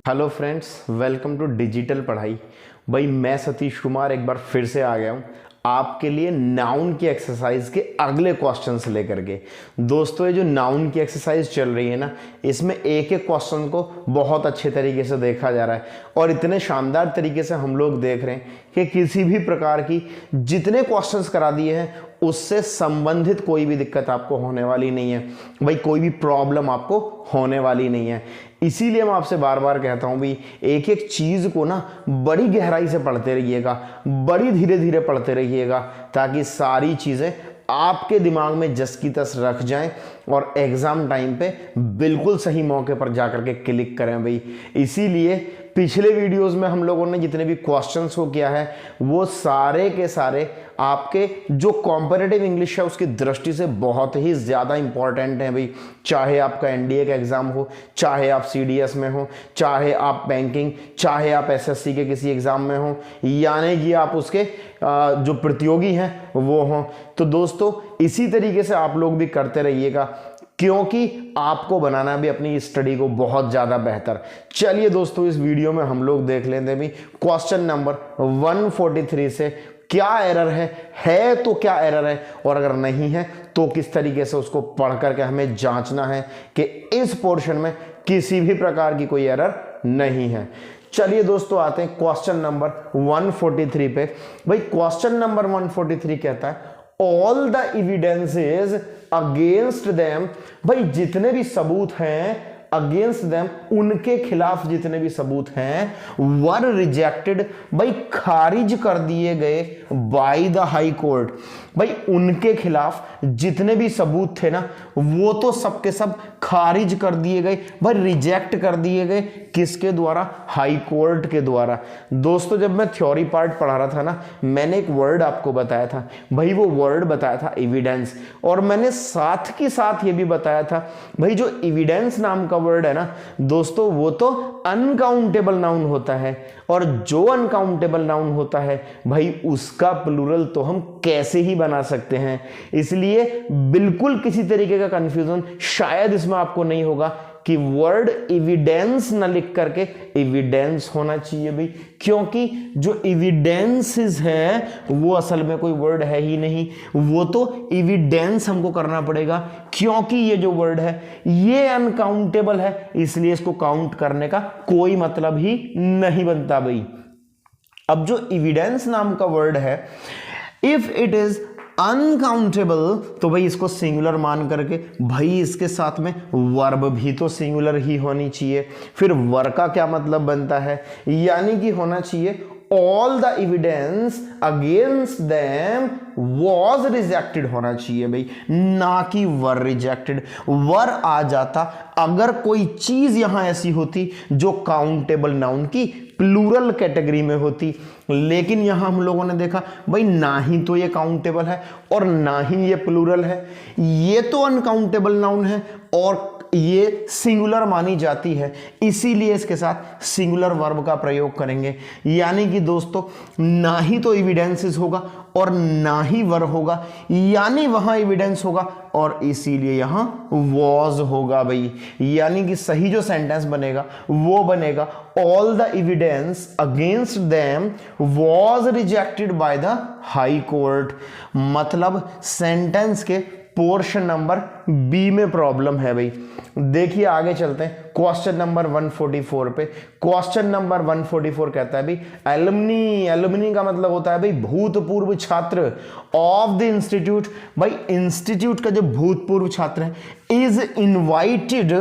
Hello friends, welcome to digital पढ़ाई। भाई मैं सतीश कुमार एक बार फिर से आ गया हूँ आपके लिए नाउन की एक्सरसाइज के अगले क्वेश्चंस लेकर के। दोस्तों ये जो नाउन की एक्सरसाइज चल रही है ना, इसमें एक एक क्वेश्चन को बहुत अच्छे तरीके से देखा जा रहा है और इतने शानदार तरीके से हम लोग देख रहे हैं कि किसी भी प्रकार की जितने क्वेश्चंस करा दिए हैं उससे संबंधित कोई भी दिक्कत आपको होने वाली नहीं है। भाई कोई भी प्रॉब्लम आपको होने वाली नहीं है। इसीलिए मैं आपसे बार बार कहता हूं भी एक एक चीज को ना बड़ी गहराई से पढ़ते रहिएगा, बड़ी धीरे धीरे पढ़ते रहिएगा, ताकि सारी चीजें आपके दिमाग में जस की तस रख जाएं और एग्जाम टाइम पे बिल्कुल सही मौके पर जाकर के क्लिक करें। भाई इसीलिए पिछले वीडियोस में हम लोगों ने जितने भी क्वेश्चंस को किया है वो सारे के सारे आपके जो कॉम्पिटिटिव इंग्लिश है उसकी दृष्टि से बहुत ही ज़्यादा इंपॉर्टेंट है। भाई चाहे आपका एनडीए का एग्ज़ाम हो, चाहे आप सीडीएस में हो, चाहे आप बैंकिंग, चाहे आप एसएससी के किसी एग्ज़ाम में हो, यानी कि आप उसके जो प्रतियोगी हैं वो हों। तो दोस्तों इसी तरीके से आप लोग भी करते रहिएगा, क्योंकि आपको बनाना भी अपनी स्टडी को बहुत ज़्यादा बेहतर। चलिए दोस्तों इस वीडियो में हम लोग देख लेते हैं भी क्वेश्चन नंबर 143 से क्या एरर है तो क्या एरर है, और अगर नहीं है तो किस तरीके से उसको पढ़ करके हमें जांचना है कि इस पोर्शन में किसी भी प्रकार की कोई एरर नहीं है। चलिए दोस्तों आते हैं क्वेश्चन नंबर 143 पे। भाई क्वेश्चन नंबर 143 कहता है all the evidences against them. भाई जितने भी सबूत हैं अगेंस्ट देम, उनके खिलाफ जितने भी सबूत हैं वर रिजेक्टेड, भाई खारिज कर दिए गए बाय द हाई कोर्ट। भाई उनके खिलाफ जितने भी सबूत थे ना वो तो सबके सब खारिज कर दिए गए, भाई रिजेक्ट कर दिए गए। किसके द्वारा? हाई कोर्ट के द्वारा। दोस्तों जब मैं थ्योरी पार्ट पढ़ा रहा था ना, मैंने एक वर्ड आपको बताया था, भाई वो वर्ड बताया था एविडेंस, और मैंने साथ के साथ ये भी बताया था भाई जो एविडेंस नाम का वर्ड है ना दोस्तों वो तो अनकाउंटेबल नाउन होता है, और जो अनकाउंटेबल नाउन होता है भाई उसका प्लूरल तो हम कैसे ही बना सकते हैं। इसलिए बिल्कुल किसी तरीके का कंफ्यूजन शायद इसमें आपको नहीं होगा कि वर्ड एविडेंस न लिख करके एविडेंस होना चाहिए भाई, क्योंकि जो एविडेंसेस है वो असल में कोई वर्ड है ही नहीं, वो तो एविडेंस हमको करना पड़ेगा, क्योंकि ये जो वर्ड है ये अनकाउंटेबल है, इसलिए इसको काउंट करने का कोई मतलब ही नहीं बनता भाई। अब जो एविडेंस नाम का वर्ड है, इफ इट इज अनकाउंटेबल, तो भाई इसको सिंगुलर मान करके भाई इसके साथ में वर्ब भी तो सिंगुलर ही होनी चाहिए। फिर वर्ब का क्या मतलब बनता है, यानी कि होना चाहिए all the evidence against them was rejected होना चाहिए भाई, ना कि वर रिजेक्टेड। वर आ जाता अगर कोई चीज यहां ऐसी होती जो काउंटेबल नाउन की प्लूरल कैटेगरी में होती, लेकिन यहां हम लोगों ने देखा भाई ना ही तो ये काउंटेबल है और ना ही ये प्लूरल है, ये तो अनकाउंटेबल नाउन है और ये सिंगुलर मानी जाती है, इसीलिए इसके साथ सिंगुलर वर्ब का प्रयोग करेंगे। यानी कि दोस्तों ना ही तो एविडेंसेस होगा और ना ही वर्ब होगा, यानी वहां एविडेंस होगा और इसीलिए यहां वॉज होगा भाई। यानी कि सही जो सेंटेंस बनेगा वो बनेगा all the evidence against them was rejected by the high court. मतलब सेंटेंस के पोर्शन नंबर बी में प्रॉब्लम है भाई। देखिए आगे चलते हैं क्वेश्चन नंबर 144 पे। क्वेश्चन नंबर 144 कहता है भाई एलुमनी, एलुमनी का मतलब होता है भाई भूतपूर्व छात्र ऑफ द इंस्टीट्यूट। भाई इंस्टीट्यूट का जो भूतपूर्व छात्र है is invited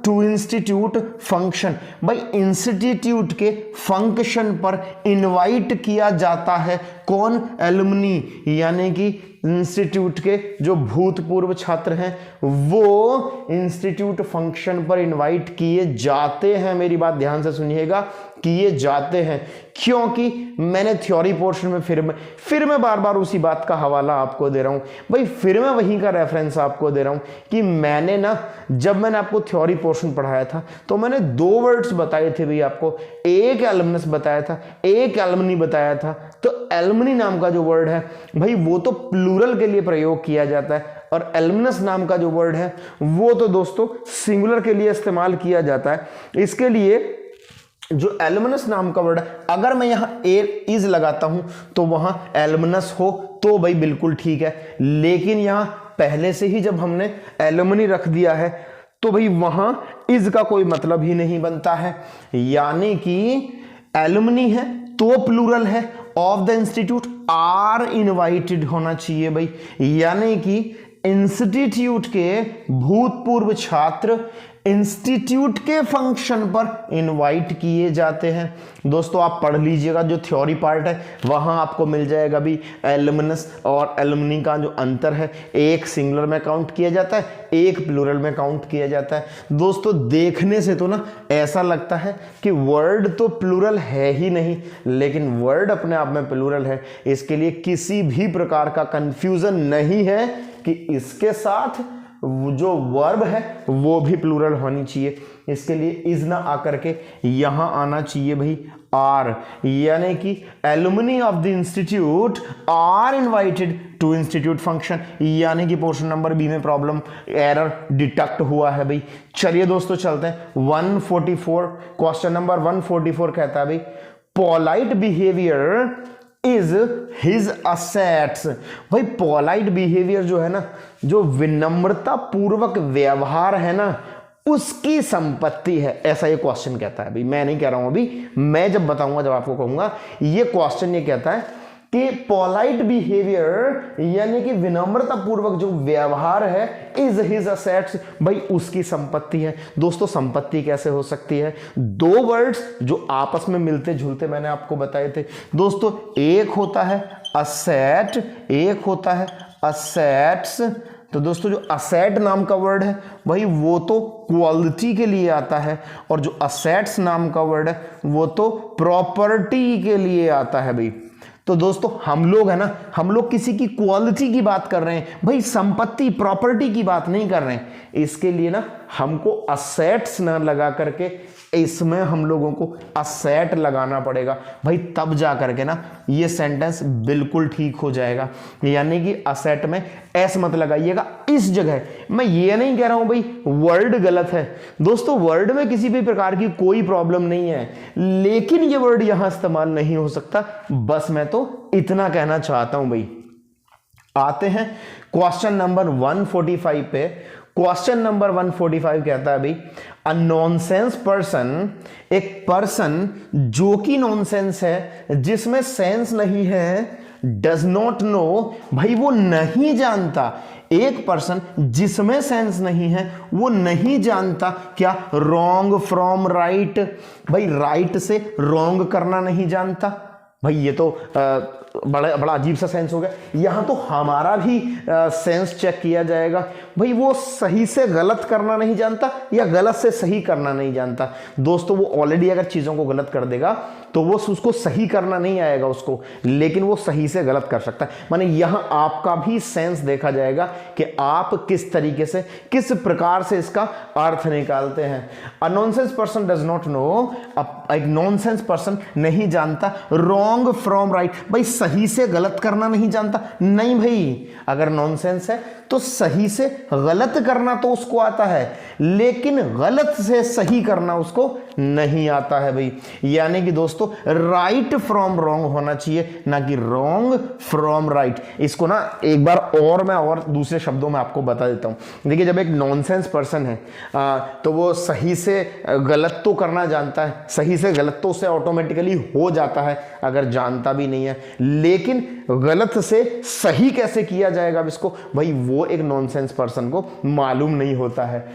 to institute function. भाई इंस्टीट्यूट के फंक्शन पर इनवाइट किया जाता है कौन? एलुमनी, यानी कि इंस्टीट्यूट के जो भूतपूर्व छात्र हैं वो इंस्टीट्यूट फंक्शन पर इनवाइट किए जाते हैं। मेरी बात ध्यान से सुनिएगा, किए जाते हैं, क्योंकि मैंने थ्योरी पोर्शन में फिर मैं बार बार उसी बात का हवाला आपको दे रहा हूं भाई, फिर मैं वहीं का रेफरेंस आपको दे रहा हूं कि मैंने ना जब मैंने आपको थ्योरी पोर्शन पढ़ाया था तो मैंने दो वर्ड्स बताए थे भाई आपको, एक एलुमनस बताया था, एक एलुमनी बताया था। तो एलुमनी नाम का जो वर्ड है भाई वो तो प्लूरल के लिए प्रयोग किया जाता है, और एलुमनस नाम का जो वर्ड है वो तो दोस्तों सिंगुलर के लिए इस्तेमाल किया जाता है। इसके लिए जो एलुमिनस नाम का वर्ड है, अगर मैं यहां इज लगाता हूं तो वहां एलुमिनस हो तो भाई बिल्कुल ठीक है, लेकिन यहां पहले से ही जब हमने एलुमिनी रख दिया है तो भाई वहां इज का कोई मतलब ही नहीं बनता है, यानी कि एलुमिनी है तो प्लूरल है, of the institute are invited होना चाहिए भाई, यानी कि इंस्टीट्यूट के भूतपूर्व छात्र इंस्टीट्यूट के फंक्शन पर इनवाइट किए जाते हैं। दोस्तों आप पढ़ लीजिएगा, जो थ्योरी पार्ट है वहां आपको मिल जाएगा भी एलुमिनस और एलुमिनी का जो अंतर है, एक सिंगुलर में काउंट किया जाता है, एक प्लूरल में काउंट किया जाता है। दोस्तों देखने से तो ना ऐसा लगता है कि वर्ड तो प्लूरल है ही नहीं, लेकिन वर्ड अपने आप में प्लूरल है, इसके लिए किसी भी प्रकार का कंफ्यूजन नहीं है कि इसके साथ जो वर्ब है वो भी प्लूरल होनी चाहिए। इसके लिए इज ना आकर के यहां आना चाहिए भाई आर, यानी कि alumni of the institute are invited to institute function, यानी कि पोर्शन नंबर बी में प्रॉब्लम एरर डिटेक्ट हुआ है भाई। चलिए दोस्तों चलते हैं 144, क्वेश्चन नंबर 144 कहता है भाई polite behaviour is his assets. भाई पोलाइट बिहेवियर जो है ना, जो विनम्रता पूर्वक व्यवहार है ना, उसकी संपत्ति है, ऐसा ये क्वेश्चन कहता है भाई। मैं नहीं कह रहा हूं अभी, मैं जब बताऊंगा, जब आपको कहूंगा, ये क्वेश्चन ये कहता है कि पोलाइट बिहेवियर यानी कि विनम्रता पूर्वक जो व्यवहार है इज हिज असेट्स, भाई उसकी संपत्ति है। दोस्तों संपत्ति कैसे हो सकती है? दो वर्ड्स जो आपस में मिलते जुलते मैंने आपको बताए थे दोस्तों, एक होता है असेट, एक होता है असेट्स। तो दोस्तों जो असेट नाम का वर्ड है भाई वो तो क्वालिटी के लिए आता है, और जो असेट्स नाम का वर्ड है वो तो प्रॉपर्टी के लिए आता है भाई। तो दोस्तों हम लोग है ना, हम लोग किसी की क्वालिटी की बात कर रहे हैं भाई, संपत्ति प्रॉपर्टी की बात नहीं कर रहे हैं। इसके लिए ना हमको असेट्स ना लगा करके इसमें हम लोगों को असेट लगाना पड़ेगा भाई, तब जा करके ना ये सेंटेंस बिल्कुल ठीक हो जाएगा। यानी कि असेट में एस मत लगाइएगा इस जगह। मैं ये नहीं कह रहा हूं भाई वर्ड गलत है दोस्तों, वर्ड में किसी भी प्रकार की कोई प्रॉब्लम नहीं है, लेकिन ये वर्ड यहां इस्तेमाल नहीं हो सकता, बस मैं तो इतना कहना चाहता हूं भाई। आते हैं क्वेश्चन नंबर 145 पे। क्वेश्चन नंबर 145 कहता है भाई अ नॉनसेंस पर्सन, एक पर्सन जो कि नॉनसेंस है, जिसमें सेंस नहीं है, डज नॉट नो, भाई वो नहीं जानता। एक पर्सन जिसमें सेंस नहीं है वो नहीं जानता क्या? रॉन्ग फ्रॉम राइट, भाई राइट से रॉन्ग करना नहीं जानता। भाई ये तो बड़ा अजीब सा सेंस हो गया। यहां तो हमारा भी सेंस चेक किया जाएगा भाई, वो सही से गलत करना नहीं जानता या गलत से सही करना नहीं जानता। दोस्तों वो ऑलरेडी अगर चीजों को गलत कर देगा तो वो उसको सही करना नहीं आएगा उसको, लेकिन वो सही से गलत कर सकता है। माने यहां आपका भी सेंस देखा जाएगा कि आप किस तरीके से, किस प्रकार से इसका अर्थ निकालते हैं। A nonsense person does not know, एक नॉनसेंस पर्सन नहीं जानता रॉन्ग फ्रॉम राइट, भाई सही से गलत करना नहीं जानता। नहीं भाई, अगर नॉनसेंस है तो सही से गलत करना तो उसको आता है, लेकिन गलत से सही करना उसको नहीं आता है भाई। यानी कि दोस्तों राइट फ्रॉम रॉन्ग होना चाहिए, ना कि रॉन्ग फ्रॉम राइट। इसको ना एक बार और मैं और दूसरे शब्दों में आपको बता देता हूं। देखिए जब एक नॉनसेंस पर्सन है तो वो सही से गलत तो करना जानता है, सही से गलत तो उसे ऑटोमेटिकली हो जाता है अगर जानता भी नहीं है, लेकिन गलत से सही कैसे किया जाएगा इसको, भाई वो एक नॉनसेंस पर्सन को मालूम नहीं होता है।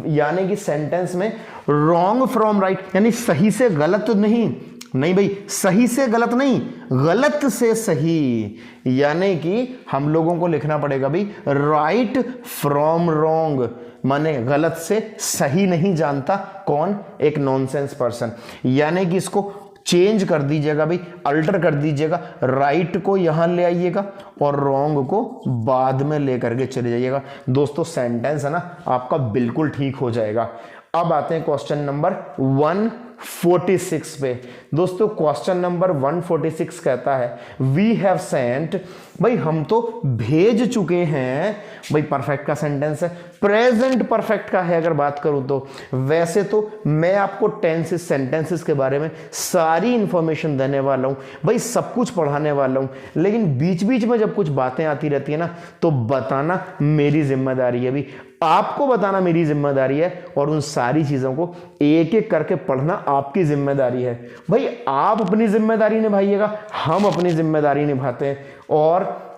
यानी कि सेंटेंस में रॉन्ग फ्रॉम राइट यानी सही से गलत नहीं भाई, सही से गलत नहीं, गलत से सही। यानी कि हम लोगों को लिखना पड़ेगा भाई राइट फ्रॉम रॉन्ग, माने गलत से सही नहीं जानता कौन? एक नॉनसेंस पर्सन। यानी कि इसको चेंज कर दीजिएगा भाई, अल्टर कर दीजिएगा, राइट को यहां ले आइएगा और रॉन्ग को बाद में लेकर के चले जाइएगा। दोस्तों सेंटेंस है ना आपका बिल्कुल ठीक हो जाएगा। अब आते हैं क्वेश्चन नंबर 1 146 पे। दोस्तों क्वेश्चन नंबर 146 कहता है वी हैव सेंट, भाई हम तो भेज चुके हैं। भाई परफेक्ट का सेंटेंस है, प्रेजेंट परफेक्ट का है अगर बात करूं तो। वैसे तो मैं आपको टेंसेस सेंटेंसेस के बारे में सारी इंफॉर्मेशन देने वाला हूं, भाई सब कुछ पढ़ाने वाला हूं, लेकिन बीच बीच में जब कुछ बातें आती रहती है ना तो बताना मेरी जिम्मेदारी है। भी आपको बताना मेरी जिम्मेदारी है और उन सारी चीजों को एक एक करके पढ़ना आपकी जिम्मेदारी है। भाई आप अपनी जिम्मेदारी निभाइएगा, हम अपनी जिम्मेदारी निभाते हैं। और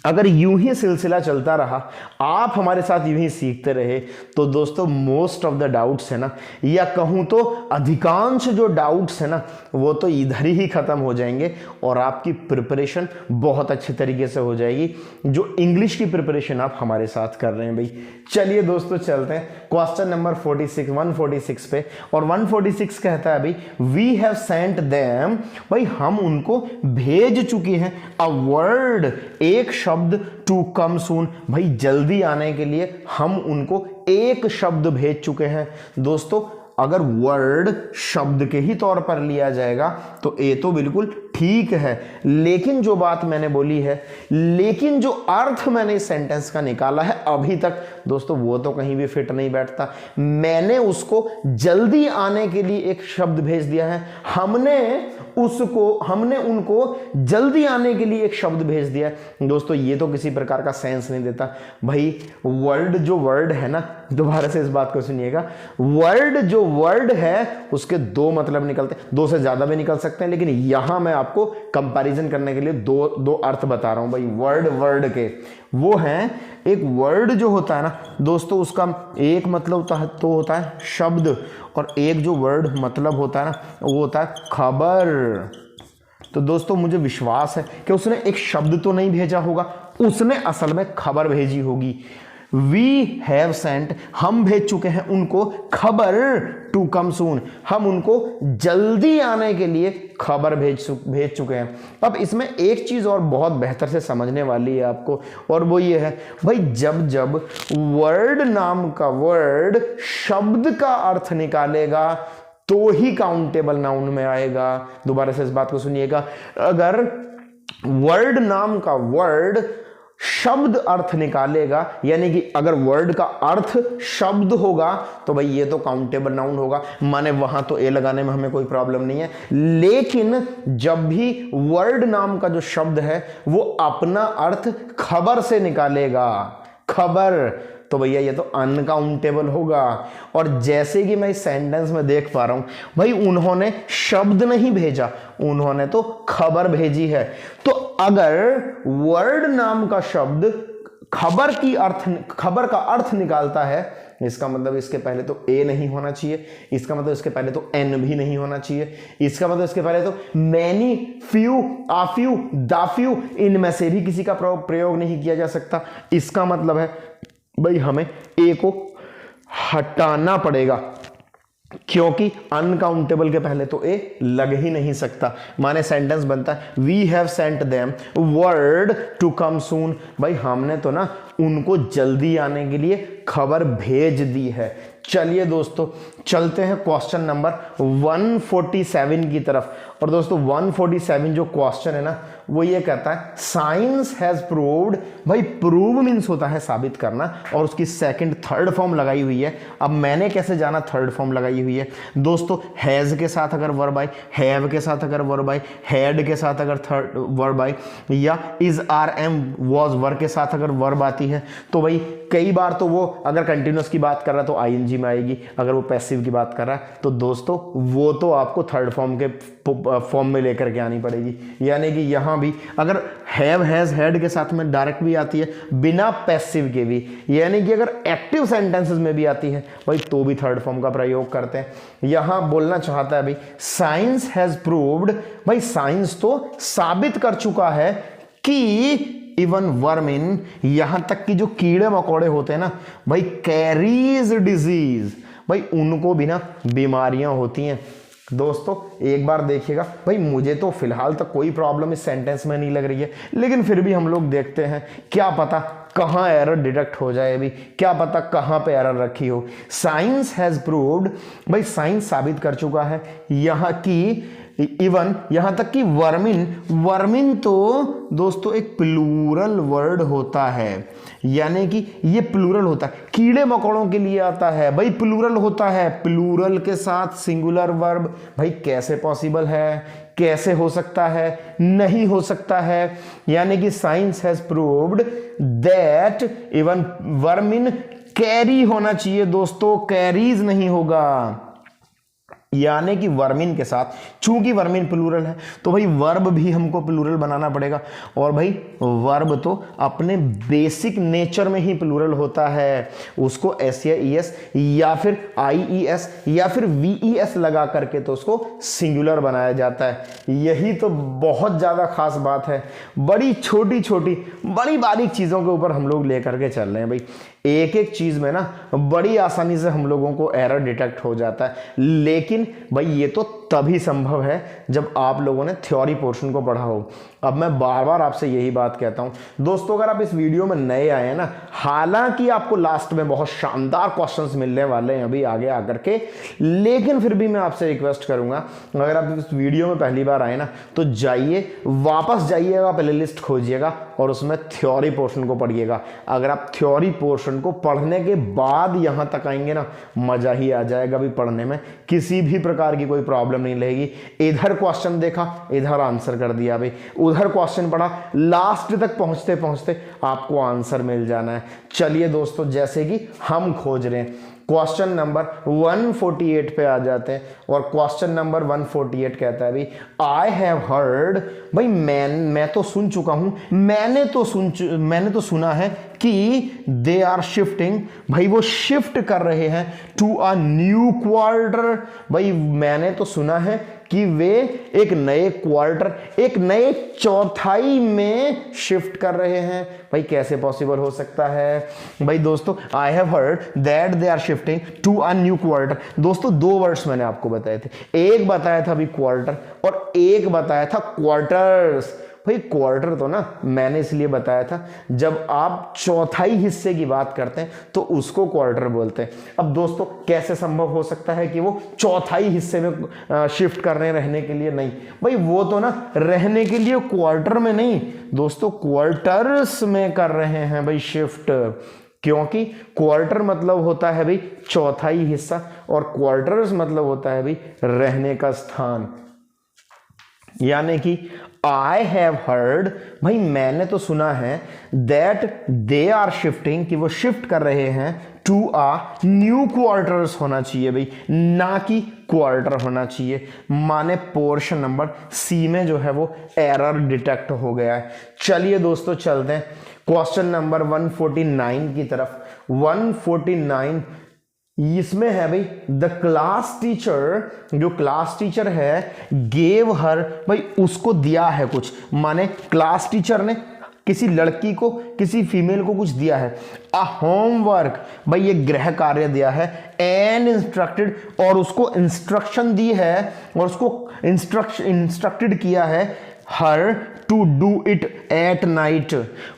अगर यूं ही सिलसिला चलता रहा, आप हमारे साथ यूं ही सीखते रहे, तो दोस्तों मोस्ट ऑफ द डाउट्स है ना, या कहूं तो अधिकांश जो डाउट्स है ना, वो तो इधर ही खत्म हो जाएंगे और आपकी प्रिपरेशन बहुत अच्छे तरीके से हो जाएगी, जो इंग्लिश की प्रिपरेशन आप हमारे साथ कर रहे हैं। भाई चलिए दोस्तों चलते हैं क्वेश्चन नंबर 146 पे। और 146 कहता है भाई वी हैव सेंट देम, भाई हम उनको भेज चुके हैं अ वर्ड, एक शब्द, टू कम सून, भाई जल्दी आने के लिए हम उनको एक शब्द भेज चुके हैं। दोस्तों अगर वर्ड शब्द के ही तौर पर लिया जाएगा तो ये तो बिल्कुल ठीक है, लेकिन जो बात मैंने बोली है, लेकिन जो अर्थ मैंने इस सेंटेंस का निकाला है अभी तक दोस्तों वो तो कहीं भी फिट नहीं बैठता। मैंने उसको जल्दी आने के लिए एक शब्द भेज दिया है, हमने उनको जल्दी आने के लिए एक शब्द भेज दिया है। दोस्तों ये तो किसी प्रकार का सेंस नहीं देता। भाई जो वर्ड है ना, दोबारा से इस बात को सुनिएगा, जो वर्ड है उसके दो मतलब निकलते हैं, दो से ज्यादा भी निकल सकते हैं, लेकिन यहां मैं आपको कंपैरिजन करने के लिए दो अर्थ बता रहा हूं। भाई वर्ड के वो हैं, एक वर्ड जो होता है ना दोस्तों, उसका एक मतलब तो होता है शब्द, और एक जो वर्ड मतलब होता है ना वो होता है खबर। तो दोस्तों मुझे विश्वास है कि उसने एक शब्द तो नहीं भेजा होगा, उसने असल में खबर भेजी होगी। वी हैव सेंट, हम भेज चुके हैं उनको खबर, टू कम सून, हम उनको जल्दी आने के लिए खबर भेज चुके हैं। अब इसमें एक चीज और बहुत बेहतर से समझने वाली है आपको, और वो ये है भाई जब वर्ड नाम का वर्ड शब्द का अर्थ निकालेगा तो ही काउंटेबल नाउन में आएगा। दोबारा से इस बात को सुनिएगा, अगर वर्ड नाम का वर्ड शब्द अर्थ निकालेगा, यानी कि अगर वर्ड का अर्थ शब्द होगा तो भाई ये तो काउंटेबल नाउन होगा, माने वहां तो ए लगाने में हमें कोई प्रॉब्लम नहीं है। लेकिन जब भी वर्ड नाम का जो शब्द है वो अपना अर्थ खबर से निकालेगा, खबर, तो भैया ये तो अनकाउंटेबल होगा। और जैसे कि मैं इस सेंटेंस में देख पा रहा हूं, भाई उन्होंने शब्द नहीं भेजा, उन्होंने तो खबर भेजी है। तो अगर वर्ड नाम का शब्द खबर का अर्थ निकालता है, इसका मतलब इसके पहले तो ए नहीं होना चाहिए, इसका मतलब इसके पहले तो एन भी नहीं होना चाहिए, इसका मतलब इसके पहले तो मैनी, फ्यू, आफ्यू, दाफ्यू, इनमें से भी किसी का प्रयोग नहीं किया जा सकता। इसका मतलब है भाई हमें ए को हटाना पड़ेगा, क्योंकि अनकाउंटेबल के पहले तो ए लग ही नहीं सकता। माने सेंटेंस बनता है we have sent them word to come soon, भाई हमने तो ना उनको जल्दी आने के लिए खबर भेज दी है। चलिए दोस्तों चलते हैं क्वेश्चन नंबर 147 की तरफ। और दोस्तों 147 जो क्वेश्चन है ना वो ये कहता है साइंस हैज प्रूव्ड, भाई प्रूव मींस होता है साबित करना, और उसकी सेकंड थर्ड फॉर्म लगाई हुई है। अब मैंने कैसे जाना थर्ड फॉर्म लगाई हुई है? दोस्तों हैज के साथ अगर वर्ब आए, हैव के साथ अगर वर्ब आए, हैड के साथ अगर थर्ड वर्ब आए, या is are am was were के साथ अगर वर्ब आती है, तो भाई कई बार तो वो अगर कंटिन्यूअस की बात कर रहा है तो आईएनजी में आएगी, अगर वो पैसिव की बात कर रहा है तो दोस्तों वो तो आपको थर्ड फॉर्म के फॉर्म में लेकर के आनी पड़ेगी। यानी कि यहां भी अगर हैव, हैज, हैड के साथ में डायरेक्ट भी आती है, बिना पैसिव के भी, यानी कि अगर एक्टिव सेंटेंसेस में भी आती है भाई तो भी थर्ड फॉर्म का प्रयोग करते हैं। यहां बोलना चाहता है भाई साइंस हैज प्रूव्ड, भाई साइंस तो साबित कर चुका है कि इवन वर्मिन, यहां तक कि जो कीड़े मकोड़े होते हैं ना भाई, कैरीज डिजीज, भाई उनको भी ना बीमारियां होती हैं। दोस्तों एक बार देखिएगा भाई, मुझे तो फिलहाल तक कोई प्रॉब्लम इस सेंटेंस में नहीं लग रही है, लेकिन फिर भी हम लोग देखते हैं, क्या पता कहाँ एरर डिटेक्ट हो जाए अभी, क्या पता कहाँ पे एरर रखी हो। साइंस हैज प्रूव्ड, भाई साइंस साबित कर चुका है यहाँ की, इवन यहां तक कि वर्मिन, वर्मिन तो दोस्तों एक प्लूरल वर्ड होता है, यानी कि ये प्लूरल होता है, कीड़े मकोड़ों के लिए आता है भाई, प्लूरल होता है, प्लूरल के साथ सिंगुलर वर्ब। भाई कैसे पॉसिबल है, कैसे हो सकता है, नहीं हो सकता है। यानी कि science has proved that even vermin carry होना चाहिए दोस्तों, कैरीज नहीं होगा। यानी कि वर्मिन के साथ, चूंकि वर्मिन प्लूरल है तो भाई वर्ब भी हमको प्लूरल बनाना पड़ेगा, और भाई वर्ब तो अपने बेसिक नेचर में ही प्लूरल होता है, उसको एस या ई एस या फिर आई ई एस या फिर वी ई एस लगा करके तो उसको सिंगुलर बनाया जाता है। यही तो बहुत ज़्यादा खास बात है, बड़ी छोटी छोटी बड़ी बारीक चीज़ों के ऊपर हम लोग लेकर के चल रहे हैं भाई। एक एक चीज़ में ना बड़ी आसानी से हम लोगों को एरर डिटेक्ट हो जाता है, लेकिन भाई ये तो तभी संभव है जब आप लोगों ने थ्योरी पोर्शन को पढ़ा हो। अब मैं बार बार आपसे यही बात कहता हूं दोस्तों, अगर आप इस वीडियो में नए आए हैं ना, हालांकि आपको लास्ट में बहुत शानदार क्वेश्चंस मिलने वाले हैं अभी आगे आकर के, लेकिन फिर भी मैं आपसे रिक्वेस्ट करूंगा, अगर आप इस वीडियो में पहली बार आए ना तो जाइए, वापस जाइएगा, प्लेलिस्ट खोजिएगा और उसमें थ्योरी पोर्शन को पढ़िएगा। अगर आप थ्योरी पोर्शन को पढ़ने के बाद यहां तक आएंगे ना, मजा ही आ जाएगा भी पढ़ने में, किसी भी प्रकार की कोई प्रॉब्लम नहीं रहेगी। इधर क्वेश्चन देखा, इधर आंसर कर दिया भाई, उधर क्वेश्चन पढ़ा, लास्ट तक पहुंचते पहुंचते आपको आंसर मिल जाना है। चलिए दोस्तों, जैसे कि हम खोज रहे हैं, क्वेश्चन नंबर 148 पे आ जाते हैं, और क्वेश्चन नंबर 148 कहता है भाई, आई हैव हर्ड, भाई मैं तो सुन चुका हूं, मैंने तो सुना है कि दे आर शिफ्टिंग, भाई वो शिफ्ट कर रहे हैं टू अ न्यू क्वार्टर, भाई मैंने तो सुना है कि वे एक नए क्वार्टर, एक नए चौथाई में शिफ्ट कर रहे हैं। भाई कैसे पॉसिबल हो सकता है भाई दोस्तों, I have heard that they are shifting to a new quarter. दोस्तों दो वर्ड्स मैंने आपको बताए थे, एक बताया था अभी क्वार्टर और एक बताया था क्वार्टर्स। भाई क्वार्टर तो ना मैंने इसलिए बताया था, जब आप चौथाई हिस्से की बात करते हैं तो उसको क्वार्टर बोलते हैं। अब दोस्तों कैसे संभव हो सकता है कि वो चौथाई हिस्से में शिफ्ट कर रहे हैं रहने के लिए? नहीं भाई, वो तो ना रहने के लिए क्वार्टर में नहीं दोस्तों, क्वार्टर्स में कर रहे हैं भाई शिफ्ट, क्योंकि क्वार्टर मतलब होता है भाई चौथाई हिस्सा और क्वार्टर्स मतलब होता है भाई रहने का स्थान। यानी कि आई हैव हर्ड, भाई मैंने तो सुना है, दैट दे आर शिफ्टिंग, कि वो शिफ्ट कर रहे हैं, टू आ न्यू क्वार्टर्स होना चाहिए भाई, ना कि क्वार्टर होना चाहिए। माने पोर्शन नंबर सी में जो है वो एरर डिटेक्ट हो गया है। चलिए दोस्तों चलते हैं क्वेश्चन नंबर 149 की तरफ। 149 इसमें है भाई, द क्लास टीचर, जो क्लास टीचर है, गेव हर, भाई उसको दिया है कुछ, माने क्लास टीचर ने किसी लड़की को, किसी फीमेल को कुछ दिया है, अ होमवर्क, भाई ये गृह कार्य दिया है, एंड इंस्ट्रक्टेड, और उसको इंस्ट्रक्शन दी है और उसको इंस्ट्रक्टेड किया है, her to do it at night,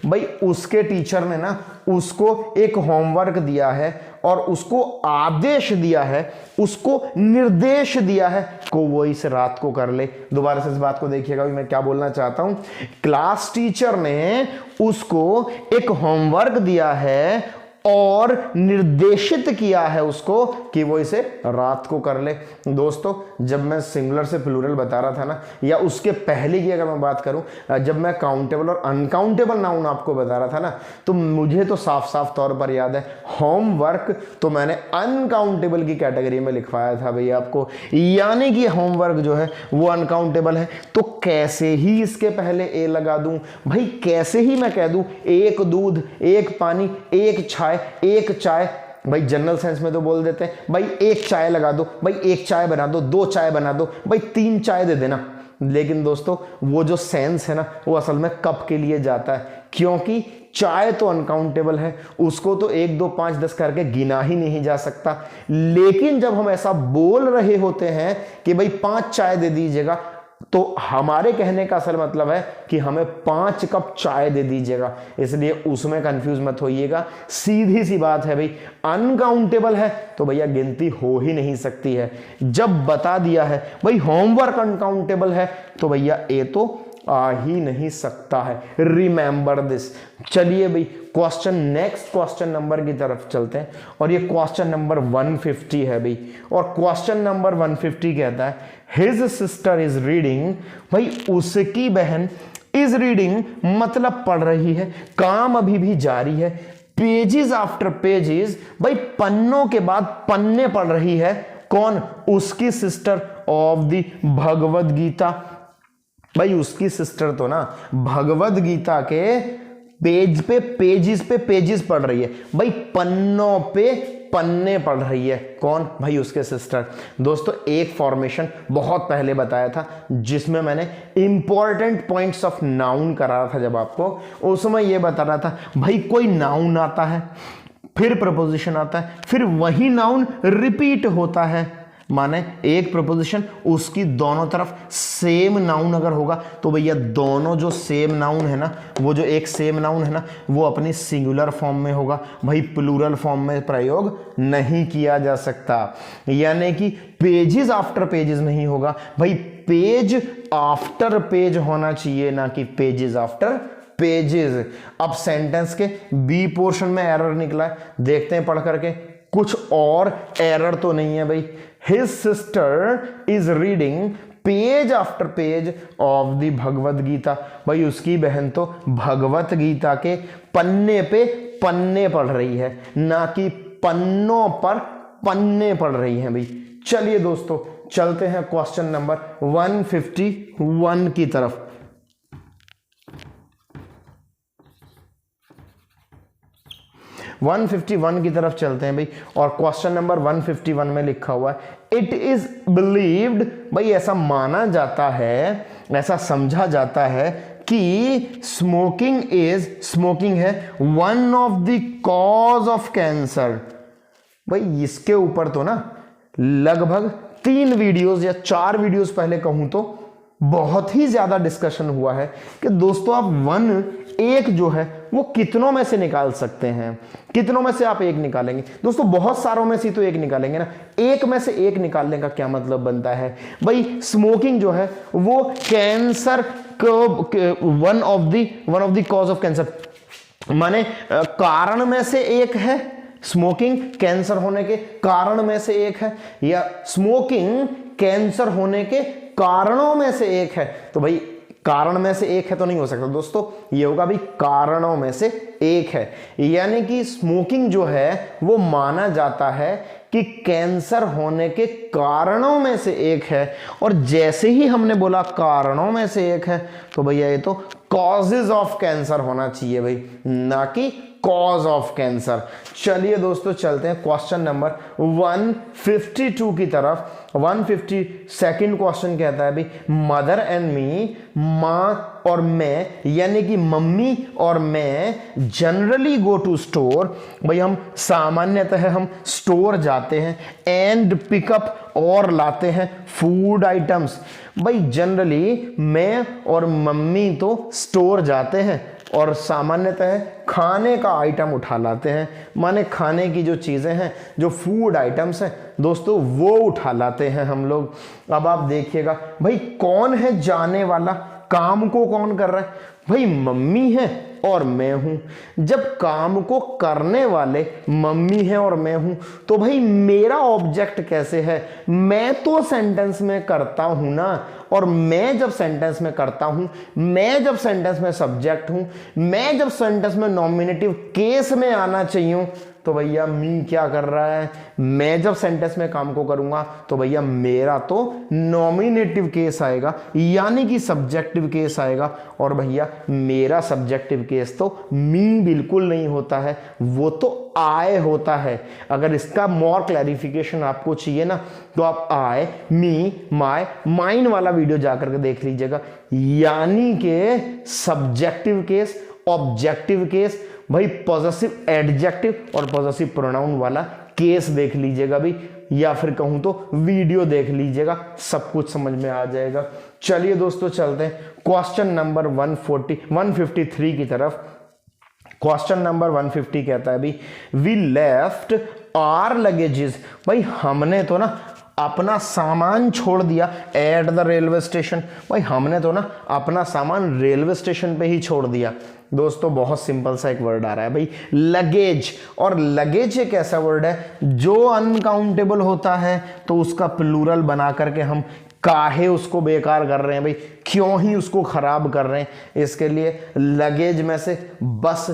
भाई उसके टीचर ने ना उसको एक होमवर्क दिया है और उसको आदेश दिया है, उसको निर्देश दिया है को वो इसे रात को कर ले। दोबारा से इस बात को देखिएगा भी मैं क्या बोलना चाहता हूं। क्लास टीचर ने उसको एक होमवर्क दिया है और निर्देशित किया है उसको कि वो इसे रात को कर ले। दोस्तों जब मैं सिंगुलर से प्लूरल बता रहा था ना, या उसके पहले की अगर मैं बात करूं, जब मैं काउंटेबल और अनकाउंटेबल नाउन आपको बता रहा था ना, तो मुझे तो साफ साफ तौर पर याद है, होमवर्क तो मैंने अनकाउंटेबल की कैटेगरी में लिखवाया था भैया आपको, यानी कि होमवर्क जो है वो अनकाउंटेबल है। तो कैसे ही इसके पहले ए लगा दूं भाई, कैसे ही मैं कह दूं एक दूध, एक पानी, एक छाय, एक चाय, भाई जनरल सेंस में तो बोल देते हैं भाई एक चाय लगा दो, भाई एक चाय बना दो, दो चाय बना दो, भाई तीन चाय दे देना, लेकिन दोस्तों वो जो सेंस है ना वो असल में कप के लिए जाता है, क्योंकि चाय तो अनकाउंटेबल है, उसको तो 1 2 5 10 करके गिना ही नहीं जा सकता। लेकिन जब हम ऐसा बोल रहे होते हैं कि भाई 5 चाय दे दीजिएगा, तो हमारे कहने का असल मतलब है कि हमें 5 कप चाय दे दीजिएगा, इसलिए उसमें कंफ्यूज मत होइएगा। सीधी सी बात है भाई, अनकाउंटेबल है तो भैया गिनती हो ही नहीं सकती है। जब बता दिया है भाई होमवर्क अनकाउंटेबल है तो भैया ये तो आ ही नहीं सकता है। Remember this. चलिए भाई क्वेश्चन, नेक्स्ट क्वेश्चन नंबर की तरफ चलते हैं, और ये क्वेश्चन नंबर 150 है भाई। और क्वेश्चन नंबर 150 कहता है हिज सिस्टर इज रीडिंग, भाई उसकी बहन इज रीडिंग मतलब पढ़ रही है, काम अभी भी जारी है, पेजेस आफ्टर पेजेस, भाई पन्नों के बाद पन्ने पढ़ रही है। कौन? उसकी sister of the Bhagavad Gita. भाई उसकी सिस्टर तो ना भगवद गीता के पेज पे पेजेस पढ़ रही है, भाई पन्नों पे पन्ने पढ़ रही है। कौन? भाई उसके सिस्टर। दोस्तों एक फॉर्मेशन बहुत पहले बताया था जिसमें मैंने इंपॉर्टेंट पॉइंट्स ऑफ नाउन करा रहा था, जब आपको उसमें यह बता रहा था भाई कोई नाउन आता है, फिर प्रपोजिशन आता है, फिर वही नाउन रिपीट होता है, माने एक प्रपोजिशन उसकी दोनों तरफ सेम नाउन अगर होगा तो भैया दोनों जो सेम नाउन है ना, वो जो एक सेम नाउन है ना वो अपनी सिंगुलर फॉर्म में होगा, भाई प्लूरल फॉर्म में प्रयोग नहीं किया जा सकता। यानी कि पेजेस आफ्टर पेजेस नहीं होगा, भाई पेज आफ्टर पेज होना चाहिए, ना कि पेजेस आफ्टर पेजेस। अब सेंटेंस के बी पोर्शन में एरर निकला है, देखते हैं पढ़ करके, कुछ और एरर तो नहीं है भाई। His sister is reading page after page of the Bhagavad Gita, भाई उसकी बहन तो भगवत गीता के पन्ने पे पन्ने पढ़ रही है, ना कि पन्नों पर पन्ने पढ़ रही है भाई। चलिए दोस्तों चलते हैं क्वेश्चन नंबर 151 की तरफ। 151 की तरफ चलते हैं भाई, और क्वेश्चन नंबर 151 में लिखा हुआ है इट इज बिलीव्ड, भाई ऐसा माना जाता है, ऐसा समझा जाता है कि स्मोकिंग है one of the cause of cancer. भाई इसके ऊपर तो ना लगभग 3 वीडियोस या 4 वीडियोस पहले कहूं तो बहुत ही ज्यादा डिस्कशन हुआ है कि दोस्तों आप एक जो है वो कितनों में से निकाल सकते हैं, कितनों में से आप एक निकालेंगे। दोस्तों बहुत सारों में से तो एक निकालेंगे ना, एक में से एक निकालने का क्या मतलब बनता है भाई। स्मोकिंग जो है वो कैंसर को one of the cause of cancer, माने कारण में से एक है, स्मोकिंग कैंसर होने के कारण में से एक है, या स्मोकिंग कैंसर होने के कारणों में से एक है। तो भाई कारण में से एक है तो नहीं हो सकता दोस्तों, ये होगा भाई कारणों में से एक है। यानी कि स्मोकिंग जो है वो माना जाता है कि कैंसर होने के कारणों में से एक है, और जैसे ही हमने बोला कारणों में से एक है तो भैया ये तो कॉजेज ऑफ कैंसर होना चाहिए भाई, ना कि कॉज ऑफ कैंसर। चलिए दोस्तों चलते हैं क्वेश्चन नंबर 152 की तरफ। 152 क्वेश्चन कहता है भाई मदर एंड मी, माँ और मैं, यानी कि मम्मी और मैं जनरली गो टू स्टोर, भाई हम सामान्यतः हम स्टोर जाते हैं, एंड पिकअप और लाते हैं फूड आइटम्स। भाई जनरली मैं और मम्मी तो स्टोर जाते हैं और सामान्यतः खाने का आइटम उठा लाते हैं, माने खाने की जो चीज़ें हैं, जो फूड आइटम्स हैं दोस्तों वो उठा लाते हैं हम लोग। अब आप देखिएगा भाई कौन है जाने वाला, काम को कौन कर रहा है, भाई मम्मी है और मैं हूं। जब काम को करने वाले मम्मी है और मैं हूं तो भाई मेरा ऑब्जेक्ट कैसे है, मैं तो सेंटेंस में करता हूं ना, और मैं जब सेंटेंस में करता हूं, मैं जब सेंटेंस में सब्जेक्ट हूं, मैं जब सेंटेंस में नॉमिनेटिव केस में आना चाहिए, तो भैया मी क्या कर रहा है, मैं जब सेंटेंस में काम को करूंगा तो भैया मेरा तो नॉमिनेटिव केस आएगा, यानी कि सब्जेक्टिव केस आएगा। और भैया मेरा सब्जेक्टिव केस तो मी बिल्कुल नहीं होता है, वो तो आए होता है। अगर इसका मोर क्लैरिफिकेशन आपको चाहिए ना तो आप आए, मी, माय, माइन वाला वीडियो जाकर के देख लीजिएगा। यानी कि सब्जेक्टिव केस, ऑब्जेक्टिव केस, भाई पॉजेसिव एडजेक्टिव और पॉजेसिव प्रोनाउन वाला केस देख लीजिएगा भाई, या फिर कहूं तो वीडियो देख लीजिएगा, सब कुछ समझ में आ जाएगा। चलिए दोस्तों चलते हैं क्वेश्चन नंबर 153 की तरफ। क्वेश्चन नंबर 150 कहता है भाई, वी लेफ्ट आर लगेजेस, भाई हमने तो ना अपना सामान छोड़ दिया एट द रेलवे स्टेशन, भाई हमने तो ना अपना सामान रेलवे स्टेशन पे ही छोड़ दिया। दोस्तों बहुत सिंपल सा एक वर्ड आ रहा है भाई लगेज, और लगेज एक ऐसा वर्ड है जो अनकाउंटेबल होता है, तो उसका प्लूरल बना करके हम काहे उसको बेकार कर रहे हैं भाई, क्यों ही उसको खराब कर रहे हैं। इसके लिए लगेज में से बस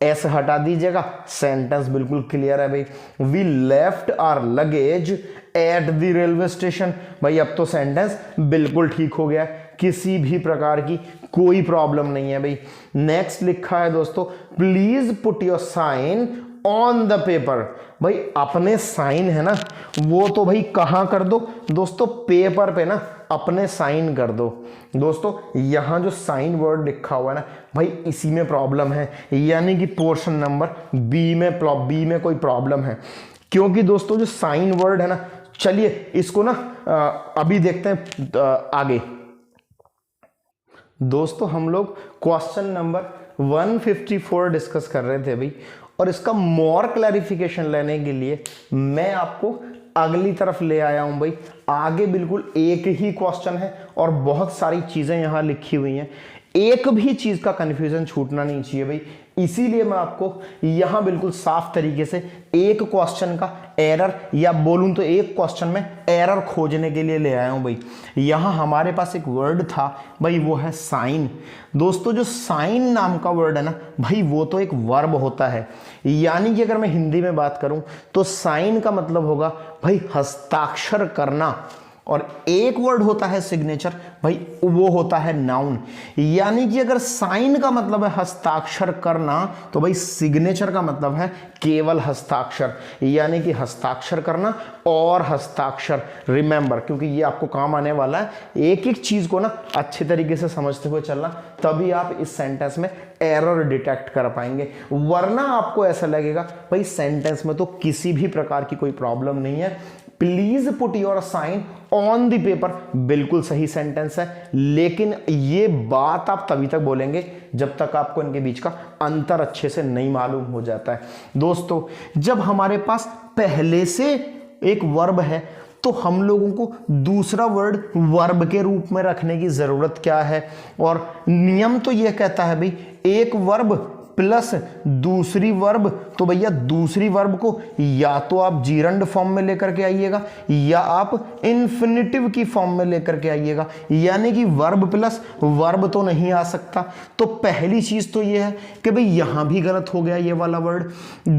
ऐसे हटा दीजिएगा, सेंटेंस बिल्कुल क्लियर है भाई। We left our luggage at the railway station, भाई अब तो सेंटेंस बिल्कुल ठीक हो गया, किसी भी प्रकार की कोई प्रॉब्लम नहीं है भाई। नेक्स्ट लिखा है दोस्तों, please put your sign on the paper, भाई अपने साइन है ना वो तो भाई कहां कर दो दोस्तों, पेपर पे ना अपने साइन कर दो। दोस्तों यहां जो साइन वर्ड लिखा हुआ है ना भाई इसी में प्रॉब्लम है, यानी कि पोर्शन नंबर बी में कोई प्रॉब्लम है। क्योंकि दोस्तों जो साइन वर्ड है ना, चलिए इसको ना अभी देखते हैं आगे। दोस्तों हम लोग क्वेश्चन नंबर 154 डिस्कस कर रहे थे भाई, और इसका मोर क्लैरिफिकेशन लेने के लिए मैं आपको अगली तरफ ले आया हूं भाई। आगे बिल्कुल एक ही क्वेश्चन है और बहुत सारी चीजें यहां लिखी हुई हैं, एक भी चीज का कंफ्यूजन छूटना नहीं चाहिए भाई, इसीलिए मैं आपको यहां बिल्कुल साफ तरीके से एक क्वेश्चन का एरर, या बोलूं तो एक क्वेश्चन में एरर खोजने के लिए ले आया हूं भाई। यहां हमारे पास एक वर्ड था भाई, वो है साइन। दोस्तों जो साइन नाम का वर्ड है ना भाई वो तो एक वर्ब होता है, यानी कि अगर मैं हिंदी में बात करूं तो साइन का मतलब होगा भाई हस्ताक्षर करना, और एक वर्ड होता है सिग्नेचर, भाई वो होता है नाउन। यानी कि अगर साइन का मतलब है हस्ताक्षर करना तो भाई सिग्नेचर का मतलब है केवल हस्ताक्षर, यानी कि हस्ताक्षर करना और हस्ताक्षर। रिमेंबर, क्योंकि ये आपको काम आने वाला है, एक एक चीज को ना अच्छे तरीके से समझते हुए चलना, तभी आप इस सेंटेंस में एरर डिटेक्ट कर पाएंगे, वरना आपको ऐसा लगेगा भाई सेंटेंस में तो किसी भी प्रकार की कोई प्रॉब्लम नहीं है। Please put your sign on the paper, बिल्कुल सही सेंटेंस है, लेकिन ये बात आप तभी तक बोलेंगे जब तक आपको इनके बीच का अंतर अच्छे से नहीं मालूम हो जाता है। दोस्तों जब हमारे पास पहले से एक वर्ब है तो हम लोगों को दूसरा वर्ड वर्ब के रूप में रखने की जरूरत क्या है, और नियम तो यह कहता है भाई एक वर्ब प्लस दूसरी वर्ब, तो भैया दूसरी वर्ब को या तो आप जीरंड फॉर्म में लेकर के आइएगा या आप इन्फिनिटिव की फॉर्म में लेकर के आइएगा, यानी कि वर्ब प्लस वर्ब तो नहीं आ सकता। तो पहली चीज तो यह है कि भाई यहां भी गलत हो गया ये वाला वर्ड।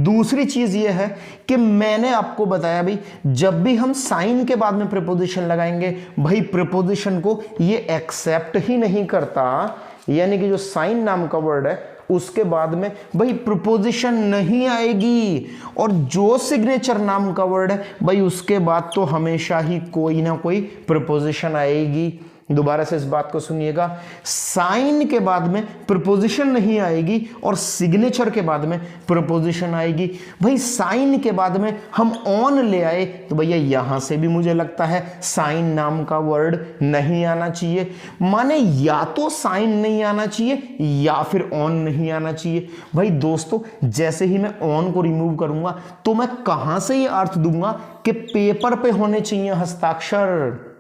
दूसरी चीज यह है कि मैंने आपको बताया भाई जब भी हम साइन के बाद में प्रीपोजिशन लगाएंगे भाई प्रीपोजिशन को ये एक्सेप्ट ही नहीं करता, यानी कि जो साइन नाम का वर्ड है उसके बाद में भाई प्रीपोजिशन नहीं आएगी, और जो सिग्नेचर नाम का वर्ड है भाई उसके बाद तो हमेशा ही कोई ना कोई प्रीपोजिशन आएगी। दोबारा से इस बात को सुनिएगा, साइन के बाद में प्रीपोजिशन नहीं आएगी और सिग्नेचर के बाद में प्रीपोजिशन आएगी। भाई साइन के बाद में हम ऑन ले आए तो भैया यहां से भी मुझे लगता है साइन नाम का वर्ड नहीं आना चाहिए, माने या तो साइन नहीं आना चाहिए या फिर ऑन नहीं आना चाहिए। भाई दोस्तों जैसे ही मैं ऑन को रिमूव करूंगा तो मैं कहां से ये अर्थ दूंगा कि पेपर पे होने चाहिए हस्ताक्षर,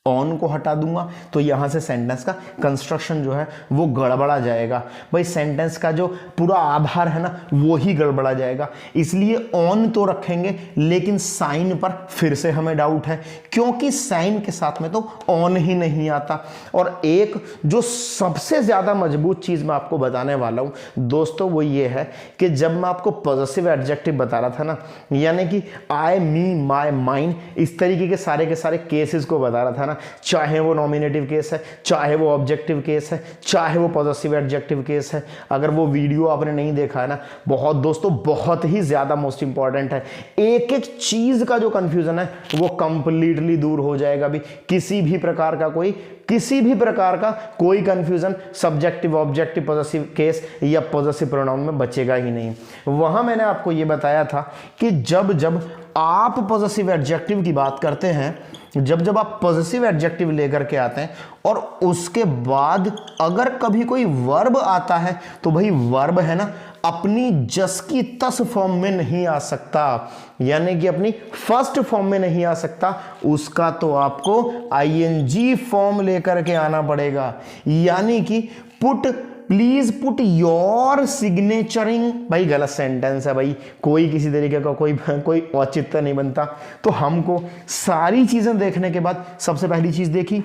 ऑन को हटा दूंगा तो यहां से सेंटेंस का कंस्ट्रक्शन जो है वो गड़बड़ा जाएगा। भाई सेंटेंस का जो पूरा आधार है ना वो ही गड़बड़ा जाएगा, इसलिए ऑन तो रखेंगे लेकिन साइन पर फिर से हमें डाउट है, क्योंकि साइन के साथ में तो ऑन ही नहीं आता। और एक जो सबसे ज्यादा मजबूत चीज मैं आपको बताने वाला हूं दोस्तों वो ये है कि जब मैं आपको पॉजिटिव एडजेक्टिव बता रहा था ना, यानी कि आई, मी, माय, माइन, इस तरीके के सारे केसेस को बता रहा था ना, चाहे वो नॉमिनेटिव केस है, चाहे वो ऑब्जेक्टिव केस है, चाहे वो पॉजिटिव एडजेक्टिव केस है, अगर वो वीडियो आपने नहीं देखा है ना, बहुत दोस्तों बहुत ही ज्यादा मोस्ट इंपॉर्टेंट है। एक एक चीज का जो कंफ्यूजन है वो कंप्लीटली दूर हो जाएगा। भी किसी भी प्रकार का कोई confusion subjective, objective, positive case या पॉजिटिव प्रोनाउन में बचेगा ही नहीं। वहां मैंने आपको यह बताया था कि जब आप पॉजिटिव एडजेक्टिव की बात करते हैं, जब आप पॉजिटिव एडजेक्टिव लेकर के आते हैं और उसके बाद अगर कभी कोई वर्ब आता है तो भाई वर्ब है ना अपनी जस की तस फॉर्म में नहीं आ सकता, यानी कि अपनी फर्स्ट फॉर्म में नहीं आ सकता, उसका तो आपको आईएनजी फॉर्म लेकर के आना पड़ेगा। यानी कि प्लीज पुट योर सिग्नेचरिंग, भाई गलत सेंटेंस है भाई, कोई किसी तरीके का कोई औचित्य नहीं बनता। तो हमको सारी चीजें देखने के बाद सबसे पहली चीज देखी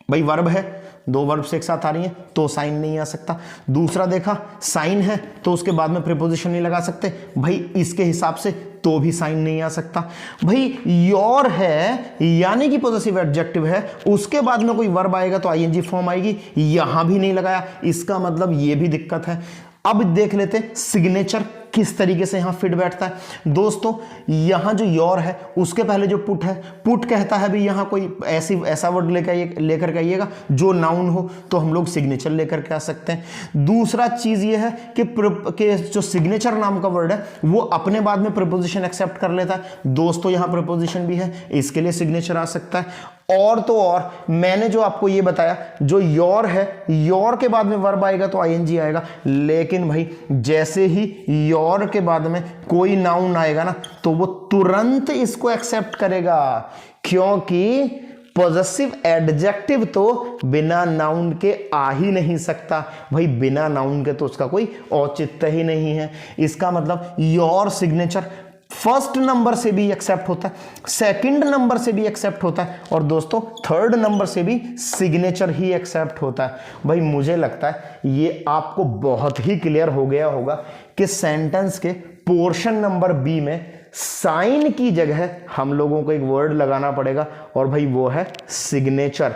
भाई वर्ब है, दो वर्ब से एक साथ आ रही हैं तो साइन नहीं आ सकता। दूसरा देखा साइन है तो उसके बाद में प्रीपोजिशन नहीं लगा सकते, भाई इसके हिसाब से तो भी साइन नहीं आ सकता। भाई योर है यानी कि पॉजिटिव एडजेक्टिव है, उसके बाद में कोई वर्ब आएगा तो आईएनजी फॉर्म आएगी, यहां भी नहीं लगाया, इसका मतलब ये भी दिक्कत है। अब देख लेते हैं सिग्नेचर किस तरीके से यहां फिट बैठता है। दोस्तों यहां जो योर है उसके पहले जो पुट है, पुट कहता है भी यहां कोई ऐसा वर्ड लेकर के आइएगा जो नाउन हो तो हम लोग सिग्नेचर लेकर के आ सकते हैं। दूसरा चीज ये है कि जो सिग्नेचर नाम का वर्ड है वो अपने बाद में प्रीपोजिशन एक्सेप्ट कर लेता है। दोस्तों यहां प्रीपोजिशन भी है, इसके लिए सिग्नेचर आ सकता है। और तो और मैंने जो आपको ये बताया, जो योर है, योर के बाद में वर्ब आएगा तो आईएनजी आएगा, लेकिन भाई जैसे ही योर के बाद में कोई नाउन आएगा ना तो वो तुरंत इसको एक्सेप्ट करेगा, क्योंकि पॉजिटिव एडजेक्टिव तो बिना नाउन के आ ही नहीं सकता। भाई बिना नाउन के तो उसका कोई औचित्य ही नहीं है। इसका मतलब योर सिग्नेचर फर्स्ट नंबर से भी एक्सेप्ट होता है, सेकंड नंबर से भी एक्सेप्ट होता है, और दोस्तों थर्ड नंबर से भी सिग्नेचर ही एक्सेप्ट होता है। भाई मुझे लगता है ये आपको बहुत ही क्लियर हो गया होगा कि सेंटेंस के पोर्शन नंबर बी में साइन की जगह हम लोगों को एक वर्ड लगाना पड़ेगा, और भाई वो है सिग्नेचर।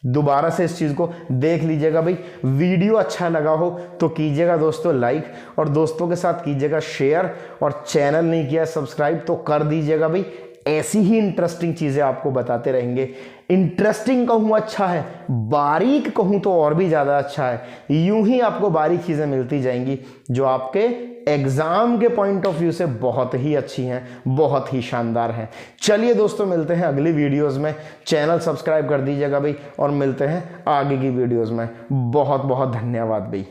दोबारा से इस चीज को देख लीजिएगा। भाई वीडियो अच्छा लगा हो तो कीजिएगा दोस्तों लाइक, और दोस्तों के साथ कीजिएगा शेयर, और चैनल नहीं किया सब्सक्राइब तो कर दीजिएगा। भाई ऐसी ही इंटरेस्टिंग चीजें आपको बताते रहेंगे। इंटरेस्टिंग कहूं अच्छा है, बारीक कहूं तो और भी ज्यादा अच्छा है। यूं ही आपको बारीक चीजें मिलती जाएंगी जो आपके एग्जाम के पॉइंट ऑफ व्यू से बहुत ही अच्छी हैं, बहुत ही शानदार हैं। चलिए दोस्तों मिलते हैं अगली वीडियोस में, चैनल सब्सक्राइब कर दीजिएगा भाई, और मिलते हैं आगे की वीडियोस में। बहुत बहुत धन्यवाद भाई।